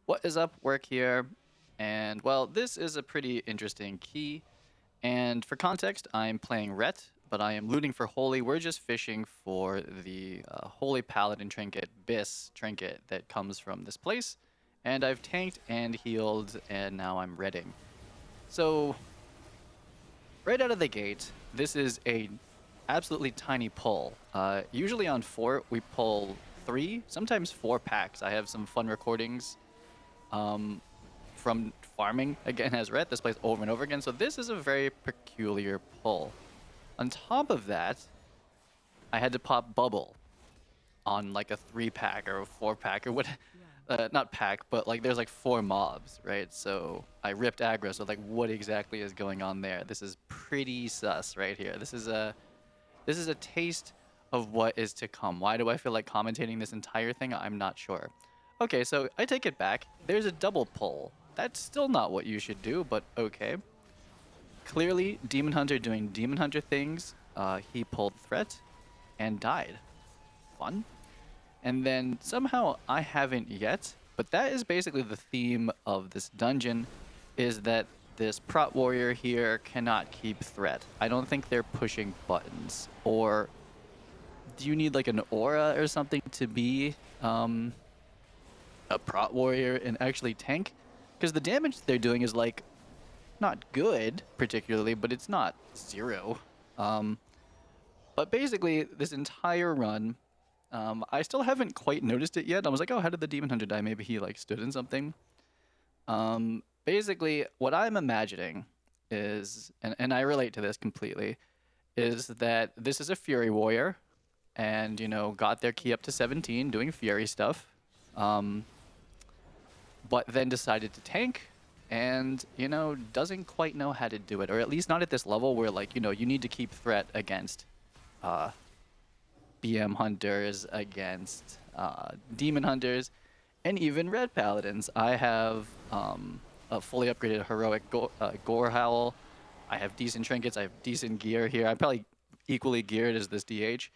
What is up? Work here. And well, this is a pretty interesting key. And for context, I'm playing Ret, but I am looting for Holy. We're just fishing for the Holy Paladin trinket, Bis trinket that comes from this place. And I've tanked and healed, and now I'm redding. So, right out of the gate, this is a absolutely tiny pull. Usually on fort, we pull 3, sometimes 4 packs. I have some fun recordings from farming again as Ret. This plays over and over again. So this is a very peculiar pull. On top of that, I had to pop bubble on like a 3-pack or a 4-pack or what. Not pack, but like there's like 4 mobs, right? So I ripped aggro. So like, what exactly is going on there? This is pretty sus right here. This is a taste of what is to come. Why do I feel like commentating this entire thing? I'm not sure. Okay, so I take it back. There's a double pull. That's still not what you should do, but okay. Clearly, Demon Hunter doing Demon Hunter things. He pulled threat and died. Fun. And then somehow I haven't yet, but that is basically the theme of this dungeon, is that this prot warrior here cannot keep threat. I don't think they're pushing buttons. Or do you need like an aura or something to be a prot warrior and actually tank? Because the damage they're doing is like not good particularly, but it's not 0. But basically, this entire run, I still haven't quite noticed it yet. I was like, oh, how did the Demon Hunter die? Maybe he like stood in something. Basically, what I'm imagining is, and I relate to this completely, is that this is a Fury Warrior, and you know, got their key up to 17, doing Fury stuff, but then decided to tank, and you know, doesn't quite know how to do it, or at least not at this level where like you know you need to keep threat against BM hunters, against demon hunters, and even red paladins. I have a fully upgraded heroic Gorehowl. I have decent trinkets. I have decent gear here. I'm probably equally geared as this DH.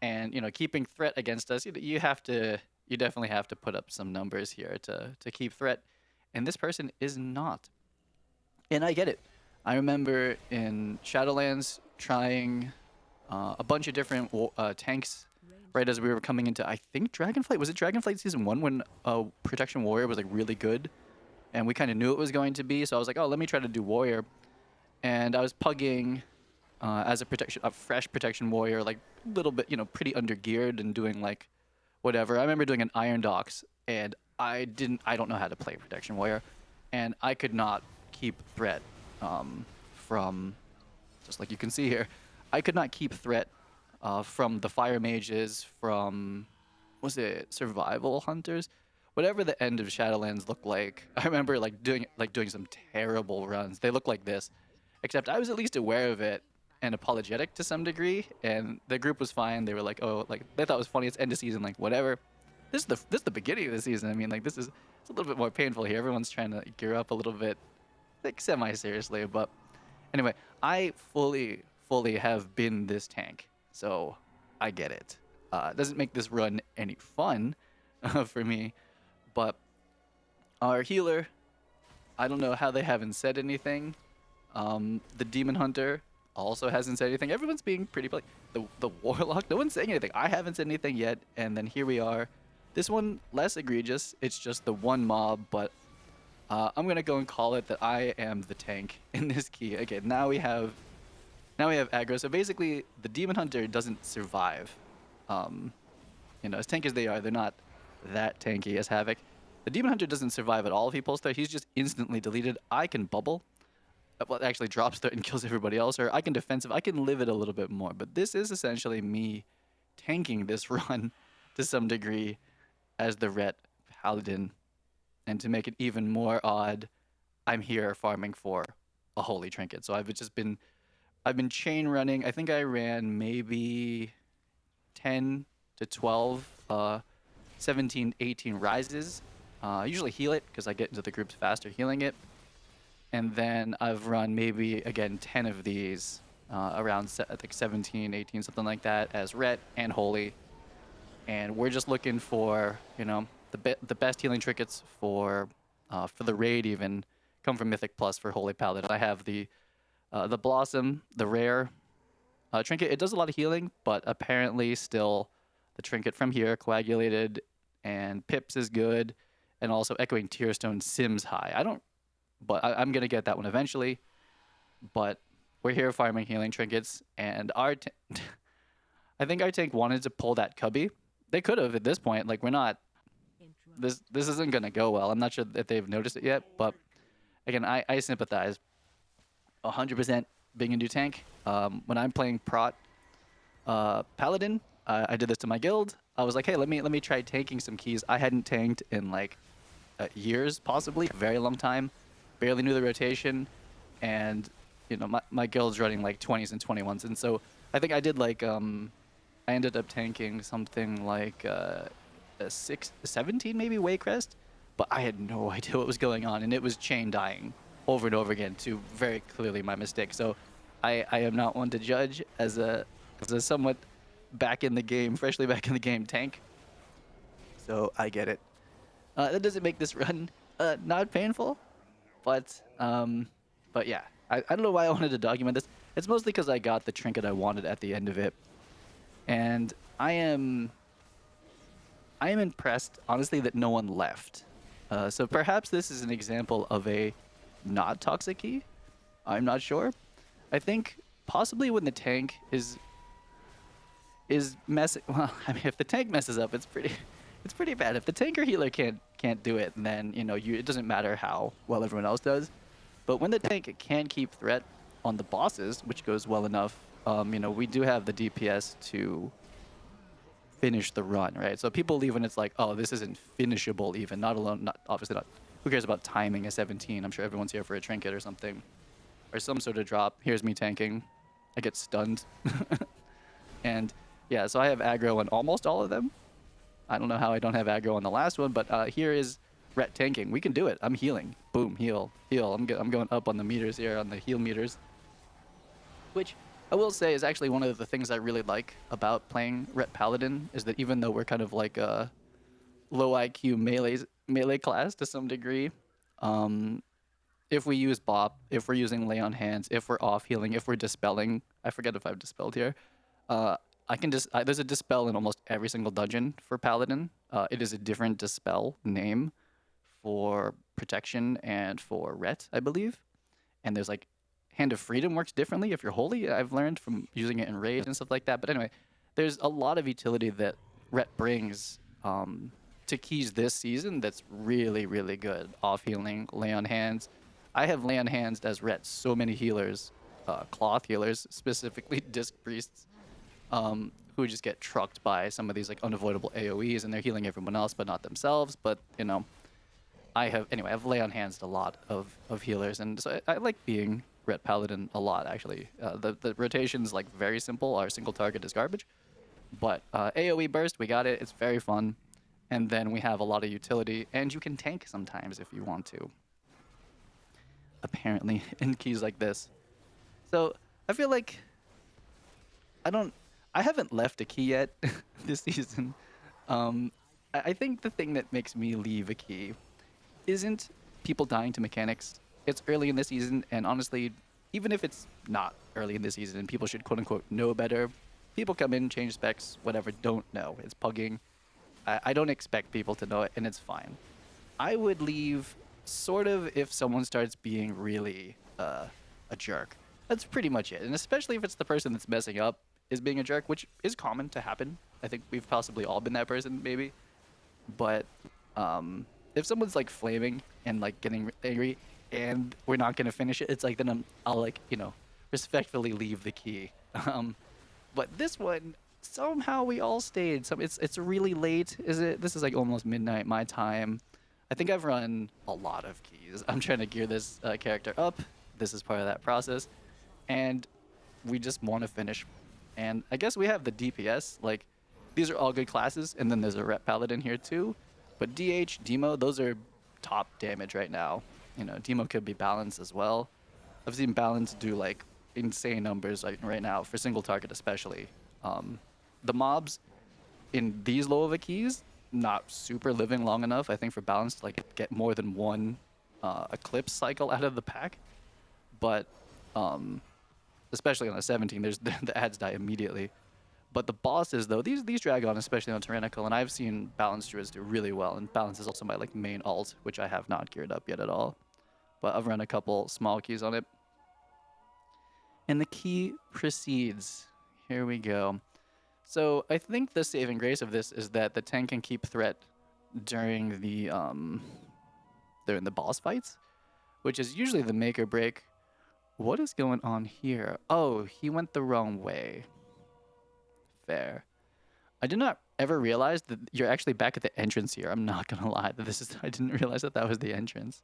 And you know, keeping threat against us, you definitely have to put up some numbers here to keep threat. And this person is not. And I get it. I remember in Shadowlands trying a bunch of different tanks right as we were coming into, I think, Dragonflight. Was it Dragonflight Season 1 when Protection Warrior was like really good? And we kind of knew it was going to be. So I was like, oh, let me try to do Warrior. And I was pugging as a fresh Protection Warrior, like a little bit, you know, pretty undergeared and doing like whatever. I remember doing an Iron Docks, and I don't know how to play Protection Warrior, and I could not keep threat from, just like you can see here, I could not keep threat from the Fire Mages, from, was it Survival Hunters? Whatever the end of Shadowlands looked like. I remember doing some terrible runs. They look like this, except I was at least aware of it and apologetic to some degree, and the group was fine. They were like, oh, like they thought it was funny. It's end of season, like whatever. This is the beginning of the season. I mean, like it's a little bit more painful here. Everyone's trying to gear up a little bit, like semi-seriously. But anyway, I fully have been this tank, so I get it. It doesn't make this run any fun for me, but our healer, I don't know how they haven't said anything. The Demon Hunter also hasn't said anything. Everyone's being pretty polite. The Warlock, no one's saying anything. I haven't said anything yet, and then here we are. This one, less egregious. It's just the one mob, but I'm gonna go and call it that I am the tank in this key. Okay, now we have aggro. So basically, the Demon Hunter doesn't survive. You know, as tanky as they are, they're not that tanky as Havoc. The Demon Hunter doesn't survive at all if he pulls threat. He's just instantly deleted. I can bubble. Well, it actually drops threat and kills everybody else, or I can defensive. I can live it a little bit more. But this is essentially me tanking this run to some degree as the Ret Paladin. And to make it even more odd, I'm here farming for a holy trinket. So I've been chain running. I think I ran maybe 10 to 12, 17, 18 rises. I usually heal it because I get into the groups faster healing it. And then I've run maybe, again, 10 of these, around I think 17, 18, something like that, as Ret and Holy. And we're just looking for, you know, the best healing trinkets for the raid even come from Mythic Plus for Holy Paladin. I have the Blossom, the rare trinket. It does a lot of healing, but apparently still the trinket from here, Coagulated and Pips is good, and also Echoing Tyrstone Sims high. I'm gonna get that one eventually, but we're here farming healing trinkets, and I think our tank wanted to pull that cubby. They could have at this point. Like, we're not. This isn't gonna go well. I'm not sure if they've noticed it yet, but again, I sympathize 100% being a new tank. When I'm playing Prot Paladin, I did this to my guild. I was like, hey, let me try tanking some keys. I hadn't tanked in like years, possibly a very long time. Barely knew the rotation, and you know my guild's running like 20s and 21s, and so I think I did like I ended up tanking something like a 17 maybe Waycrest, but I had no idea what was going on, and it was chain dying over and over again to very clearly my mistake. So I am not one to judge as a somewhat back in the game, freshly back in the game tank. So I get it. That doesn't make this run not painful, but yeah, I don't know why I wanted to document this. It's mostly because I got the trinket I wanted at the end of it, and I am impressed, honestly, that no one left. So perhaps this is an example of a not toxic key. I'm not sure. I think possibly when the tank is messing. Well, I mean, if the tank messes up, it's pretty bad. If the tank or healer can't do it, then it doesn't matter how well everyone else does. But when the tank can keep threat on the bosses, which goes well enough, we do have the DPS to finish the run, right? So people leave when it's like, oh, this isn't finishable even. Obviously not. Who cares about timing a 17? I'm sure everyone's here for a trinket or something. Or some sort of drop. Here's me tanking. I get stunned. And yeah, so I have aggro on almost all of them. I don't know how I don't have aggro on the last one, but here is Ret tanking. We can do it. I'm healing. Boom, heal, heal. I'm going up on the meters here, on the heal meters. Which I will say is actually one of the things I really like about playing Ret Paladin, is that even though we're kind of like a low IQ melee class to some degree, if we use Bop, if we're using Lay on Hands, if we're off healing, if we're dispelling, I forget if I've dispelled here, there's a dispel in almost every single dungeon for Paladin. It is a different dispel name for protection and for Ret, I believe. And there's like Hand of Freedom works differently if you're holy. I've learned from using it in raids and stuff like that. But anyway, there's a lot of utility that Ret brings to keys this season that's really, really good. Off healing, Lay on Hands. I have Lay on Hands as Ret so many healers, cloth healers, specifically Disc Priests, who just get trucked by some of these like unavoidable AoEs, and they're healing everyone else but not themselves. But I've Lay on Hands a lot of healers, and so I like being Ret Paladin a lot, actually. The rotation's like very simple. Our single target is garbage, but AoE burst, we got it. It's very fun, and then we have a lot of utility, and you can tank sometimes if you want to. Apparently, in keys like this. So I feel like I haven't left a key yet this season. I think the thing that makes me leave a key isn't people dying to mechanics. It's early in the season, and honestly, even if it's not early in the season and people should quote-unquote know better, people come in, change specs, whatever, don't know. It's pugging. I don't expect people to know it, and it's fine. I would leave sort of if someone starts being really a jerk. That's pretty much it. And especially if it's the person that's messing up is being a jerk, which is common to happen. I think we've possibly all been that person, maybe. But if someone's like flaming and like getting angry and we're not gonna finish it, it's like then I'll like respectfully leave the key. But this one, somehow we all stayed. It's really late. This is like almost midnight my time. I think I've run a lot of keys. I'm trying to gear this character up. This is part of that process, and we just want to finish. And I guess we have the DPS. Like, these are all good classes, and then there's a Ret Paladin here too. But DH, Demo, those are top damage right now. Demo could be Balance as well. I've seen Balance do like insane numbers right now for single target especially. The mobs in these low of a keys, not super living long enough, I think, for balance to like get more than one eclipse cycle out of the pack. But especially on a 17, there's the ads die immediately. But the bosses, though, these drag on, especially on Tyrannical, and I've seen Balance Druids do really well. And Balance is also my like main alt, which I have not geared up yet at all. But I've run a couple small keys on it. And the key proceeds. Here we go. So I think the saving grace of this is that the tank can keep threat during the boss fights, which is usually the make or break. What is going on here? Oh, he went the wrong way. Fair. I did not ever realize that you're actually back at the entrance here. I'm not gonna lie. I didn't realize that was the entrance.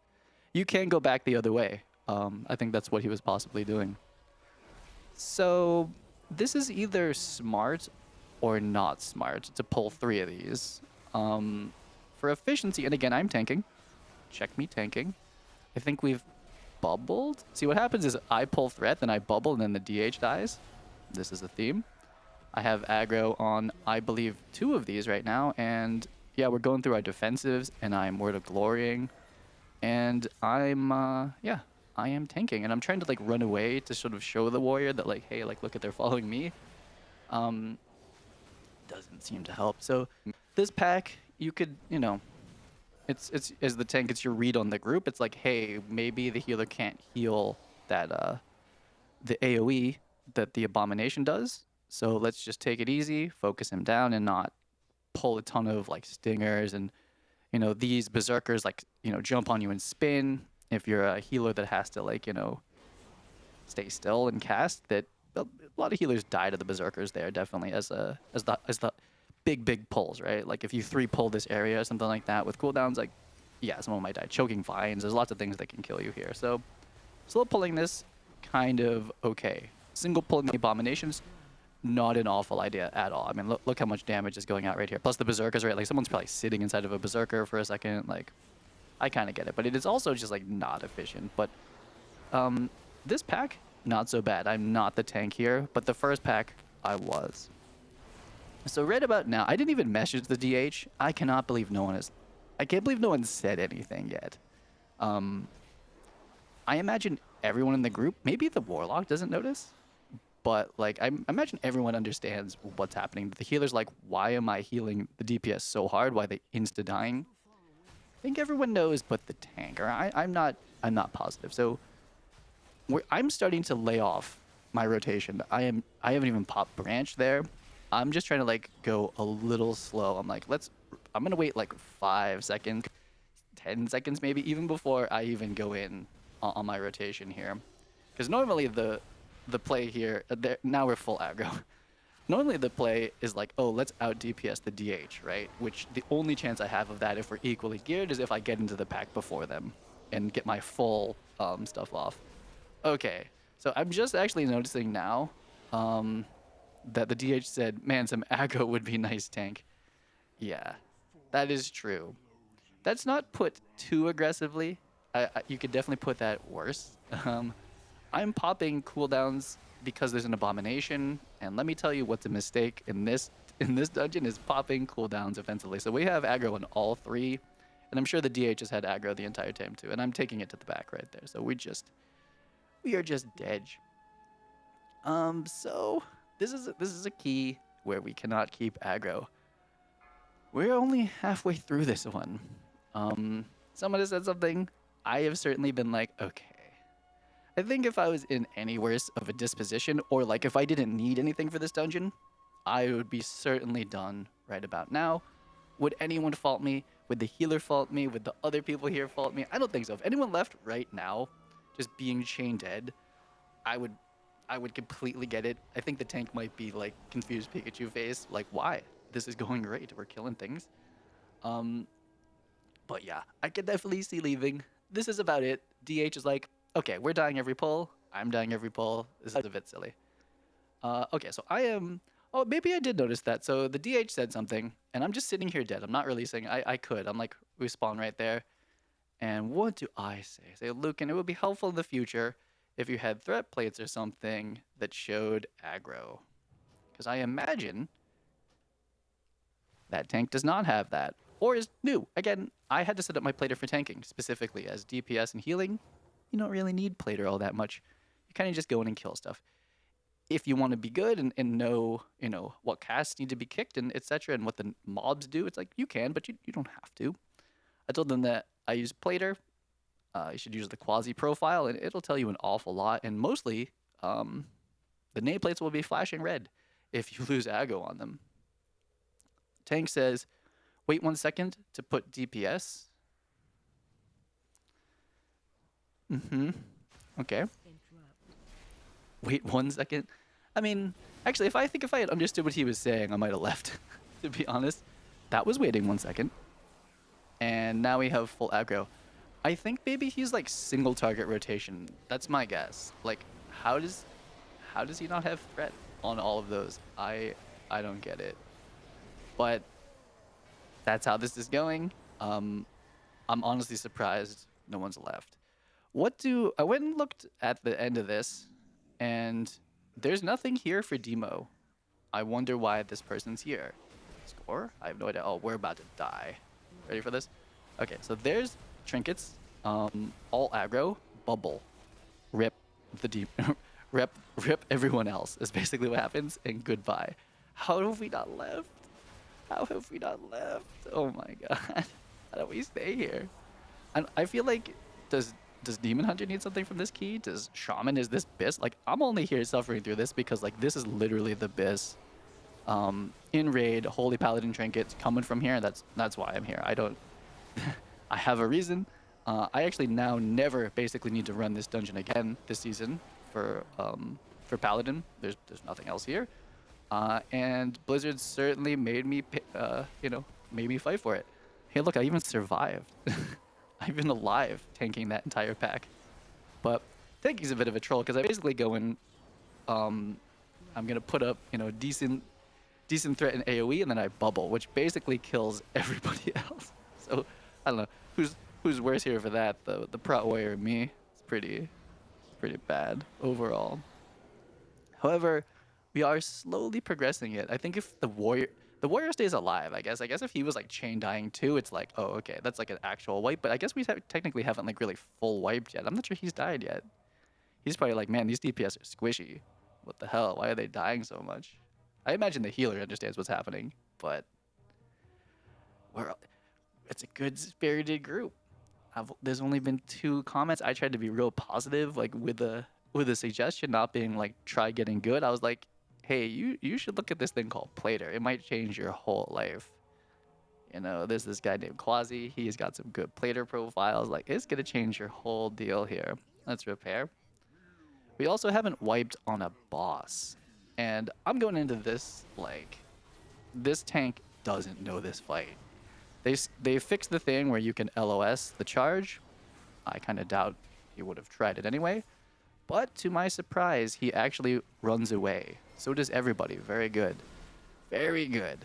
You can go back the other way. I think that's what he was possibly doing. So this is either smart or not smart to pull 3 of these. For efficiency, and again, I'm tanking. Check me tanking. I think we've bubbled. See, what happens is I pull threat, then I bubble, and then the DH dies. This is the theme. I have aggro on, I believe, 2 of these right now, and yeah, we're going through our defensives, and I'm Word of Glorying, and I'm, yeah, I am tanking, and I'm trying to, like, run away to sort of show the warrior that, like, hey, like, look at, they're following me. Doesn't seem to help. So this pack, you could, you know, it's as the tank, it's your read on the group. It's like, hey, maybe the healer can't heal that, the AoE that the Abomination does. So let's just take it easy, focus him down, and not pull a ton of like stingers and, you know, these berserkers like, you know, jump on you and spin. If you're a healer that has to like, you know, stay still and cast, that a lot of healers die to the berserkers there definitely as the big pulls, right? Like if you 3-pull this area or something like that with cooldowns, like yeah, someone might die. Choking vines, there's lots of things that can kill you here. So slow pulling this, kind of okay. Single pulling the Abominations, not an awful idea at all. I mean, look how much damage is going out right here. Plus the berserkers, right? Like someone's probably sitting inside of a berserker for a second. Like, I kind of get it, but it is also just like not efficient. But this pack, not so bad. I'm not the tank here, but the first pack, I was. So right about now, I didn't even message the DH. I cannot believe no one is. I can't believe no one said anything yet. I imagine everyone in the group, maybe the Warlock doesn't notice, but like I imagine everyone understands what's happening. The healer's like, why am I healing the DPS so hard? Why are they insta-dying? I think everyone knows but the tank, or I'm not positive. So I'm starting to lay off my rotation. I haven't even popped branch there. I'm just trying to like go a little slow. I'm like, I'm gonna wait like 5 seconds, 10 seconds maybe, even before I even go in on my rotation here. Because normally the play here, now we're full aggro. Normally the play is like, oh, let's out DPS the DH, right? Which the only chance I have of that if we're equally geared is if I get into the pack before them and get my full stuff off. Okay, so I'm just actually noticing now that the DH said, man, some aggro would be nice, tank. Yeah, that is true. That's not put too aggressively. You could definitely put that worse. I'm popping cooldowns because there's an Abomination, and let me tell you what's a mistake in this dungeon is popping cooldowns offensively. So we have aggro on all 3, and I'm sure the DH has had aggro the entire time too, and I'm taking it to the back right there. So we are just dead. So this is a key where we cannot keep aggro. We're only halfway through this one. Someone has said something. I have certainly been like, okay. I think if I was in any worse of a disposition, or like if I didn't need anything for this dungeon, I would be certainly done right about now. Would anyone fault me? Would the healer fault me? Would the other people here fault me? I don't think so. If anyone left right now, just being chain dead, I would completely get it. I think the tank might be like confused Pikachu face, like why? This is going great. We're killing things. But yeah, I could definitely see leaving. This is about it. DH is like, okay, we're dying every pull. I'm dying every pull. This is a bit silly. Okay, so I am... Oh, maybe I did notice that. So the DH said something, and I'm just sitting here dead. I'm not releasing. I could. I'm like, respawn right there. And what do I say? I say, Lucan, it would be helpful in the future if you had threat plates or something that showed aggro. Because I imagine That tank does not have that, or is new. Again, I had to set up my plater for tanking, specifically as DPS and healing. You don't really need plater all that much. You kind of just go in and kill stuff. If you want to be good and know, what casts need to be kicked and etc. and what the mobs do, it's like you can, but you don't have to. I told them that I use plater. You should use the quasi profile, and it'll tell you an awful lot. And mostly, the nameplates will be flashing red if you lose aggro on them. Tank says, wait 1 second to put DPS. Okay. Wait 1 second. I mean, actually, if I had understood what he was saying, I might have left. To be honest, that was waiting 1 second. And now we have full aggro. I think maybe he's like single target rotation. That's my guess. Like, how does he not have threat on all of those? I don't get it. But that's how this is going. I'm honestly surprised no one's left. I went and looked at the end of this, and there's nothing here for demo. I wonder why this person's here. Score? I have no idea. Oh, we're about to die. Ready for this? Okay, so there's trinkets. All aggro, bubble, rip the deep, rip everyone else is basically what happens, and goodbye. How have we not left? How have we not left? Oh my god. How do we stay here? And I feel like, does Demon Hunter need something from this key? Does Shaman, is this BIS? Like, I'm only here suffering through this because, like, this is literally the BIS. In raid, Holy Paladin trinkets coming from here. That's why I'm here. I don't... I have a reason. I actually now never basically need to run this dungeon again this season for Paladin. There's nothing else here. And Blizzard certainly made me, made me fight for it. Hey, look, I even survived. I've been alive tanking that entire pack. But tanking's a bit of a troll because I basically go in, I'm gonna put up, decent threat in AoE, and then I bubble, which basically kills everybody else. So I don't know who's worse here for that, the Prot Warrior or me. It's pretty bad overall. However, we are slowly progressing it. I think if the warrior stays alive, I guess if he was like chain dying too, it's like, oh, okay, that's like an actual wipe. But I guess we technically haven't like really full wiped yet. I'm not sure he's died yet. He's probably like, man, these DPS are squishy. What the hell? Why are they dying so much? I imagine the healer understands what's happening, but it's a good spirited group. There's only been 2 comments. I tried to be real positive, like with a suggestion, not being like try getting good. I was like, hey, you should look at this thing called plater. It might change your whole life. There's this guy named Quasi. He's got some good plater profiles. Like, it's gonna change your whole deal here. Let's repair. We also haven't wiped on a boss. And I'm going into this like, this tank doesn't know this fight. They fixed the thing where you can LOS the charge. I kind of doubt he would have tried it anyway. But to my surprise, he actually runs away. So does everybody. Very good. Very good.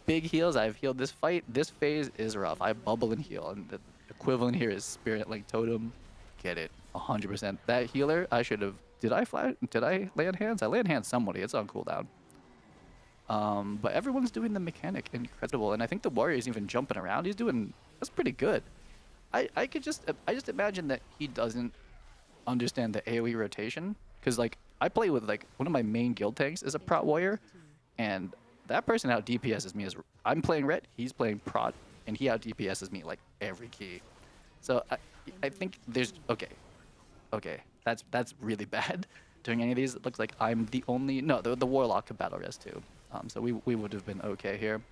Big heals. I've healed this fight. This phase is rough. I bubble and heal. And the equivalent here is Spirit Link Totem. Get it. 100%. That healer, I should have... Did I land hands? I land hands somebody. It's on cooldown. But everyone's doing the mechanic incredible. And I think the warrior's even jumping around. That's pretty good. I just imagine that he doesn't understand the AoE rotation, because like I play with like one of my main guild tanks is a Prot Warrior, and that person out DPSs me as I'm playing red, he's playing Prot, and he out DPSs me like every key. So I think there's okay, that's really bad. Doing any of these, it looks like I'm the only the Warlock could battle rest too, so we would have been okay here.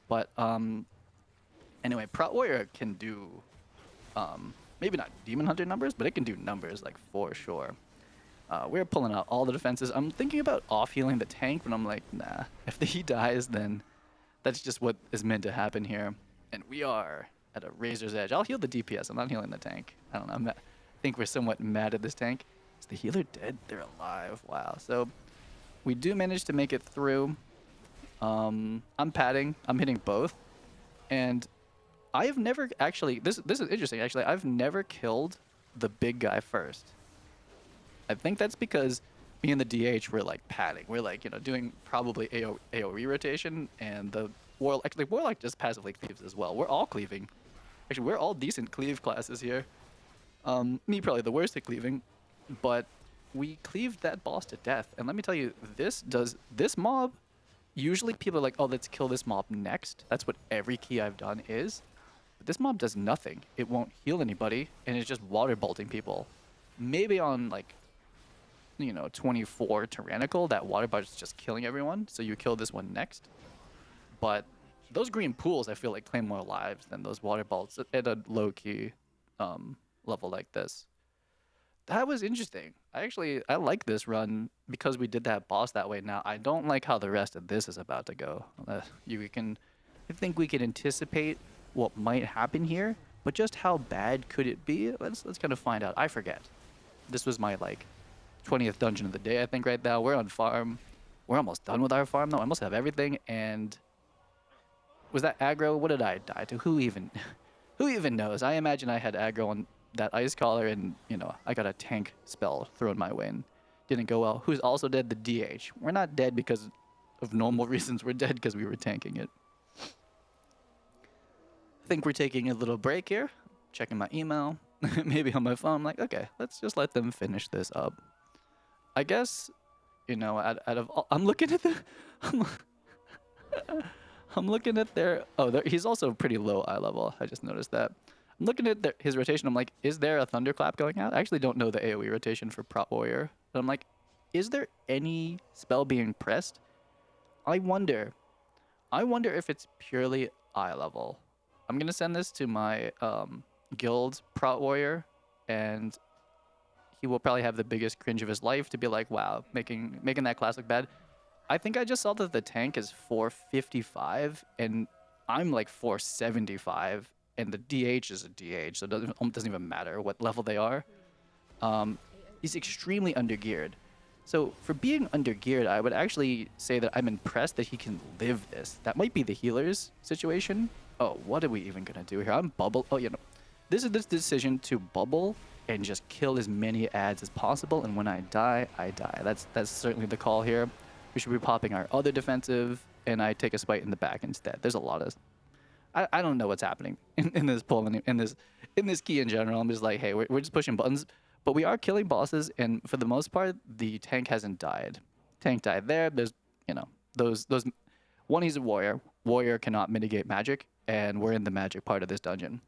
But anyway, Prot Warrior can do maybe not Demon Hunter numbers, but it can do numbers, like, for sure. We're pulling out all the defenses. I'm thinking about off-healing the tank, but I'm like, nah. If he dies, then that's just what is meant to happen here. And we are at a razor's edge. I'll heal the DPS. I'm not healing the tank. I don't know. I think we're somewhat mad at this tank. Is the healer dead? They're alive. Wow. So we do manage to make it through. I'm padding. I'm hitting both. And I have never actually, this is interesting actually, I've never killed the big guy first. I think that's because me and the DH were like padding. We're like, doing probably AoE rotation, and the Warlock just passively cleaves as well. We're all cleaving. Actually, we're all decent cleave classes here. Me probably the worst at cleaving, but we cleaved that boss to death. And let me tell you, this mob, usually people are like, oh, let's kill this mob next. That's what every key I've done is. But this mob does nothing. It won't heal anybody, and it's just water bolting people. Maybe on like, 24 Tyrannical, that water bite is just killing everyone. So you kill this one next. But those green pools, I feel like, claim more lives than those water bolts at a low key level like this. That was interesting. I like this run because we did that boss that way. Now I don't like how the rest of this is about to go. I think we can anticipate what might happen here, but just how bad could it be? Let's kind of find out. I forget. This was my like 20th dungeon of the day, I think. Right now we're on farm. We're almost done with our farm though. I almost have everything. And was that aggro? What did I die to? Who even knows? I imagine I had aggro on that ice collar, and I got a tank spell thrown my way and didn't go well. Who's also dead? The DH. We're not dead because of normal reasons. We're dead because we were tanking it. I think we're taking a little break here, checking my email, maybe on my phone. I'm like, okay, let's just let them finish this up. I guess, out of all, I'm looking at the, I'm looking at their, he's also pretty low eye level. I just noticed that. I'm looking at his rotation. I'm like, is there a thunderclap going out? I actually don't know the AoE rotation for Prot Warrior. But I'm like, is there any spell being pressed? I wonder if it's purely eye level. I'm going to send this to my guild Prot Warrior, and he will probably have the biggest cringe of his life to be like, wow, making that class look bad. I think I just saw that the tank is 455, and I'm like 475, and the DH is a DH, so it doesn't even matter what level they are. He's extremely undergeared. So for being undergeared, I would actually say that I'm impressed that he can live this. That might be the healer's situation. Oh, what are we even going to do here? I'm bubble. Oh, this is this decision to bubble and just kill as many ads as possible, and when I die, I die. That's certainly the call here. We should be popping our other defensive, and I take a spite in the back instead. There's a lot of... I don't know what's happening in this poll, in this key in general. I'm just like, hey, we're just pushing buttons, but we are killing bosses, and for the most part, the tank hasn't died. Tank died there. There's, those... One, he's a warrior. Warrior cannot mitigate magic, and we're in the magic part of this dungeon.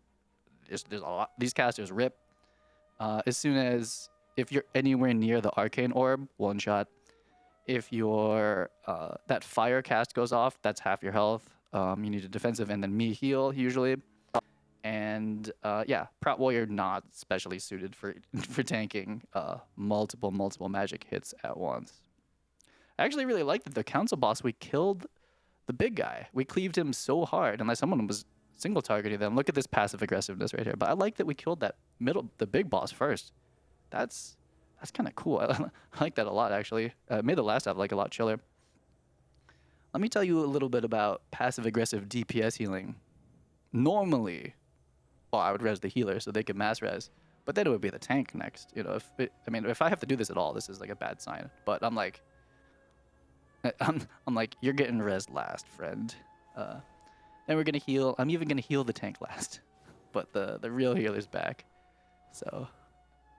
There's a lot... These casters rip. As soon as... If you're anywhere near the arcane orb, one shot. If your that fire cast goes off, that's half your health. You need a defensive and then me heal usually. And yeah, Prot Warrior not specially suited for tanking multiple magic hits at once. I actually really like that the council boss, we killed the big guy. We cleaved him so hard, unless someone was single targeting them. Look at this passive aggressiveness right here. But I like that we killed that the big boss first. That's kind of cool. I like that a lot, actually. Made the last half like a lot chiller. Let me tell you a little bit about passive-aggressive DPS healing. Normally, well, I would res the healer so they could mass res, but then it would be the tank next. If I have to do this at all, this is like a bad sign. But I'm like, you're getting res last, friend. Then we're gonna heal. I'm even gonna heal the tank last, but the real healer's back. So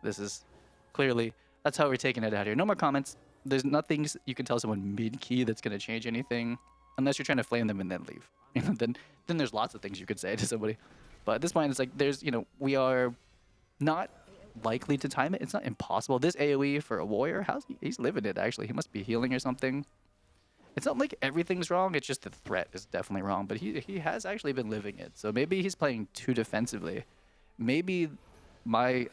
this is clearly, that's how we're taking it out here. No more comments. There's nothing you can tell someone mid-key that's going to change anything, unless you're trying to flame them and then leave. Then there's lots of things you could say to somebody. But at this point, it's like we are not likely to time it. It's not impossible. This AoE for a warrior, he's living it, actually. He must be healing or something. It's not like everything's wrong. It's just the threat is definitely wrong. But he has actually been living it. So maybe he's playing too defensively. Maybe maybe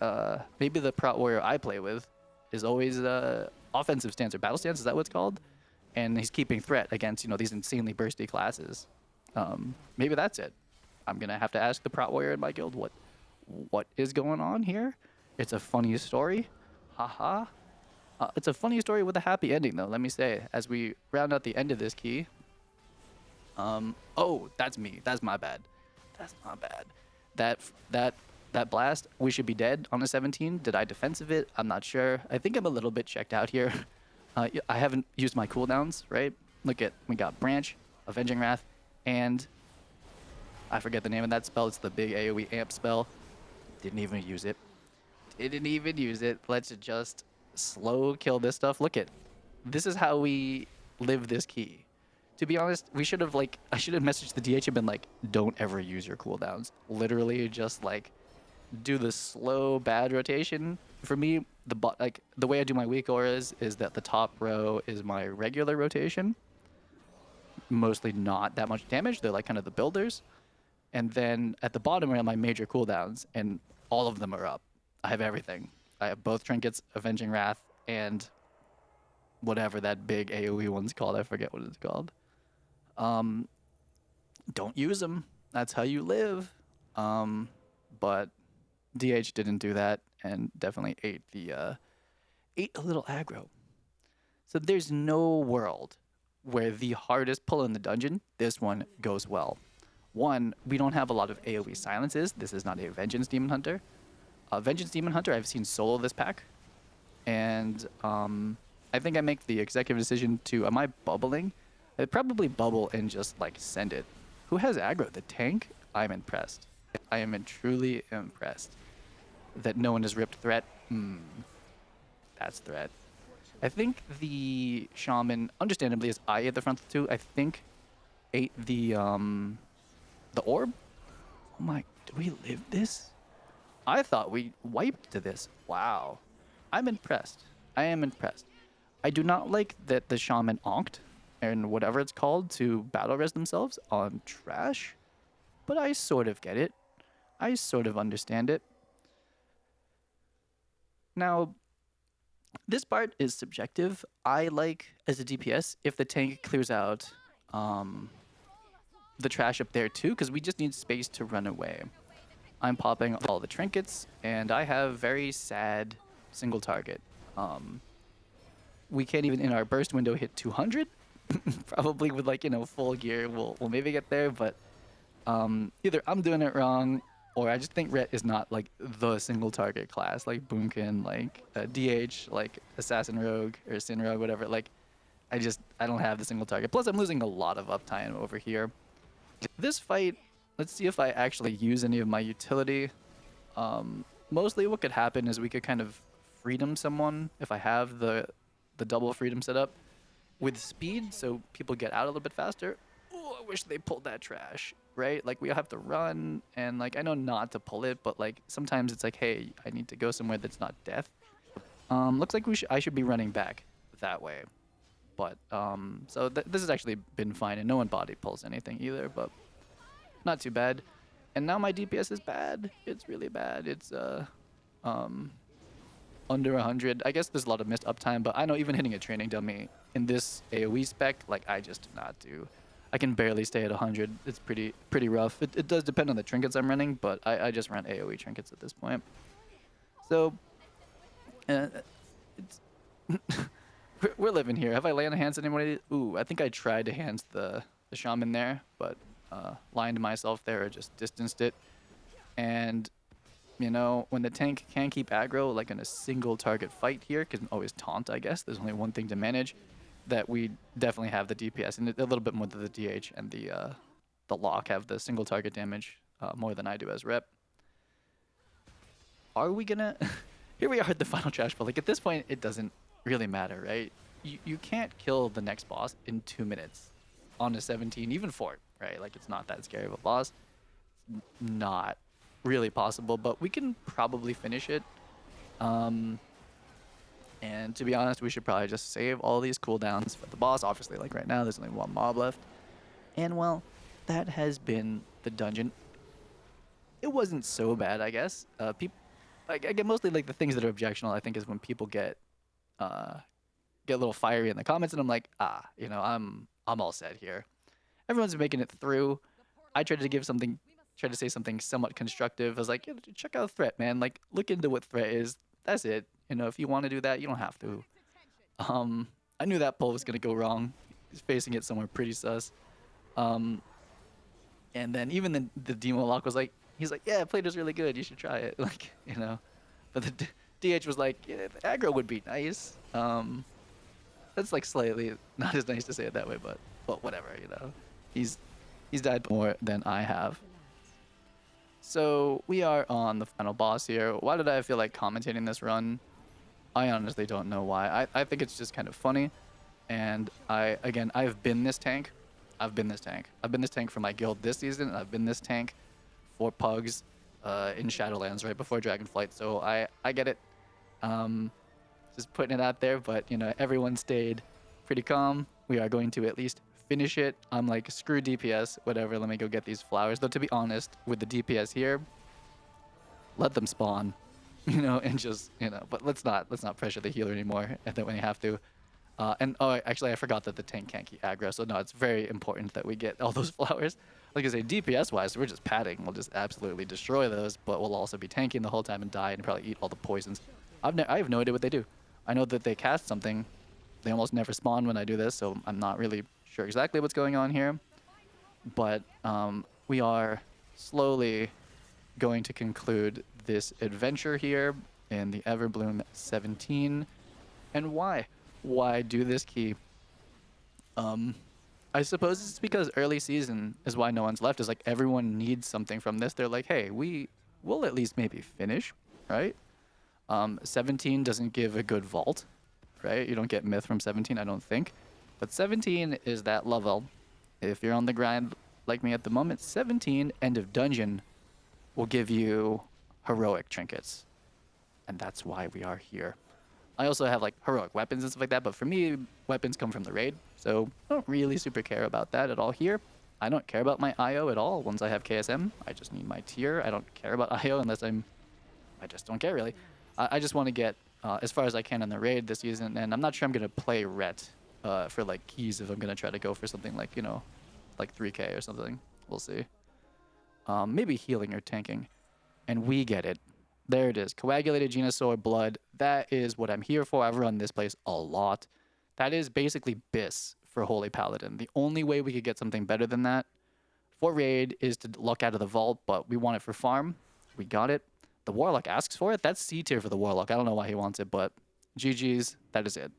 the Prot Warrior I play with is always offensive stance or battle stance, is that what it's called? And he's keeping threat against, these insanely bursty classes. Maybe that's it. I'm going to have to ask the Prot Warrior in my guild what is going on here. It's a funny story. Haha. It's a funny story with a happy ending, though, let me say, as we round out the end of this key. Oh, that's me. That's my bad. That's not bad. That blast, we should be dead on a 17. Did I defensive it? I'm not sure. I think I'm a little bit checked out here. I haven't used my cooldowns, right? We got Branch, Avenging Wrath, And I forget the name of that spell. It's the big AoE amp spell. Didn't even use it. Didn't even use it. Let's just slow kill this stuff. Look at, this is how we live this key. To be honest, we should have I should have messaged the DH and been like, don't ever use your cooldowns. Literally just like do the slow bad rotation. For me, the way I do my weak auras is that the top row is my regular rotation. Mostly not that much damage. They're like kind of the builders. And then at the bottom are my major cooldowns, and all of them are up. I have everything. I have both trinkets, Avenging Wrath, and whatever that big AoE one's called. I forget what it's called. Don't use them. That's how you live. But DH didn't do that, and definitely ate a little aggro. So there's no world where the hardest pull in the dungeon, this one goes well. One, we don't have a lot of AoE silences. This is not a Vengeance Demon Hunter. Vengeance Demon Hunter I've seen solo this pack. And I think I make the executive decision to, am I bubbling? I'd probably bubble and just like send it. Who has aggro? The tank? I'm impressed. I am truly impressed that no one has ripped threat. That's threat. I think the shaman, understandably, as I ate the frontal two, I think ate the orb. Oh my, do we live this? I thought we wiped to this. Wow. I'm impressed. I am impressed. I do not like that the shaman onked and whatever it's called to battle res themselves on trash, but I sort of get it. I sort of understand it. Now, this part is subjective. I like, as a DPS, if the tank clears out the trash up there too, because we just need space to run away. I'm popping all the trinkets, and I have very sad single target. We can't even in our burst window hit 200. Probably with full gear, we'll maybe get there, but either I'm doing it wrong, or I just think Ret is not like the single target class, like Boomkin, like DH, like Assassin Rogue or Sin Rogue, whatever. Like, I don't have the single target. Plus, I'm losing a lot of uptime over here. This fight, let's see if I actually use any of my utility. Mostly what could happen is we could kind of freedom someone if I have the double freedom set up with speed, so people get out a little bit faster. Oh, I wish they pulled that trash, right? Like, we have to run, and like I know not to pull it, but like sometimes it's like, hey, I need to go somewhere that's not death. Looks like I should be running back that way. But so this has actually been fine, and no one body pulls anything either, but not too bad. And now my DPS is bad. It's really bad. It's under 100. I guess there's a lot of missed uptime, but I know even hitting a training dummy in this AoE spec, like I just do not do. I can barely stay at 100. It's pretty rough. It does depend on the trinkets I'm running, but I just run AoE trinkets at this point. So it's we're living here. Have I landed hands anybody? Ooh, I think I tried to hands the shaman there, but lined myself there or just distanced it. And you know, when the tank can keep aggro, like in a single target fight here, can always taunt, I guess. There's only one thing to manage, that we definitely have the DPS, and a little bit more than the DH and the lock have the single target damage more than I do as rep. Are we gonna... Here we are at the final trash, but like at this point, it doesn't really matter, right? You can't kill the next boss in 2 minutes on a 17, even 4, right? Like, it's not that scary of a boss. It's not really possible, but we can probably finish it. And to be honest, we should probably just save all these cooldowns for the boss. Obviously, like right now, there's only one mob left. And well, that has been the dungeon. It wasn't so bad, I guess. People, I get mostly like the things that are objectionable, I think, is when people get a little fiery in the comments, and I'm like, you know, I'm all set here. Everyone's making it through. I tried to say something somewhat constructive. I was like, yeah, check out threat, man. Like, look into what threat is. That's it. You know, if you want to do that, you don't have to. I knew that pull was gonna go wrong. He's facing it somewhere pretty sus. And then even the demo lock was like, he's like, yeah, played was really good. You should try it. Like, you know, but the DH was like, yeah, the aggro would be nice. That's like slightly not as nice to say it that way, but whatever, you know. He's He's died more than I have. So we are on the final boss here. Why did I feel like commentating this run? I honestly don't know why. I think it's just kind of funny. And I've been this tank. I've been this tank. I've been this tank for my guild this season. And I've been this tank for Pugs in Shadowlands right before Dragonflight. So I get it. Um, just putting it out there. But, you know, everyone stayed pretty calm. We are going to at least finish it. I'm like, screw DPS, whatever. Let me go get these flowers. Though, to be honest, with the DPS here, let them spawn, you know, and just, you know, but let's not pressure the healer anymore and then when you have to. Actually, I forgot that the tank can't keep aggro, so no, it's very important that we get all those flowers. Like I say, DPS-wise, we're just padding. We'll just absolutely destroy those, but we'll also be tanking the whole time and die and probably eat all the poisons. I have no idea what they do. I know that they cast something. They almost never spawn when I do this, so I'm not really sure exactly what's going on here. But we are slowly going to conclude this adventure here in the Everbloom 17. And why? Why do this key? I suppose it's because early season is why no one's left. Is like everyone needs something from this. They're like, hey, we will at least maybe finish, right? 17 doesn't give a good vault, right? You don't get myth from 17, I don't think. But 17 is that level. If you're on the grind like me at the moment, 17 end of dungeon will give you heroic trinkets. And that's why we are here. I also have like heroic weapons and stuff like that, but for me, weapons come from the raid, so I don't really super care about that at all here. I don't care about my IO at all. Once I have KSM, I just need my tier. I don't care about IO unless I just don't care really. I just want to get as far as I can in the raid this season, and I'm not sure I'm gonna play Ret for like keys if I'm gonna try to go for something like, you know, like 3K or something. We'll see. Maybe healing or tanking. And we get it. There it is. Coagulated Genesaur Blood. That is what I'm here for. I've run this place a lot. That is basically BIS for Holy Paladin. The only way we could get something better than that for raid is to luck out of the vault, but we want it for farm. We got it. The Warlock asks for it. That's C tier for the Warlock. I don't know why he wants it, but GG's. That is it.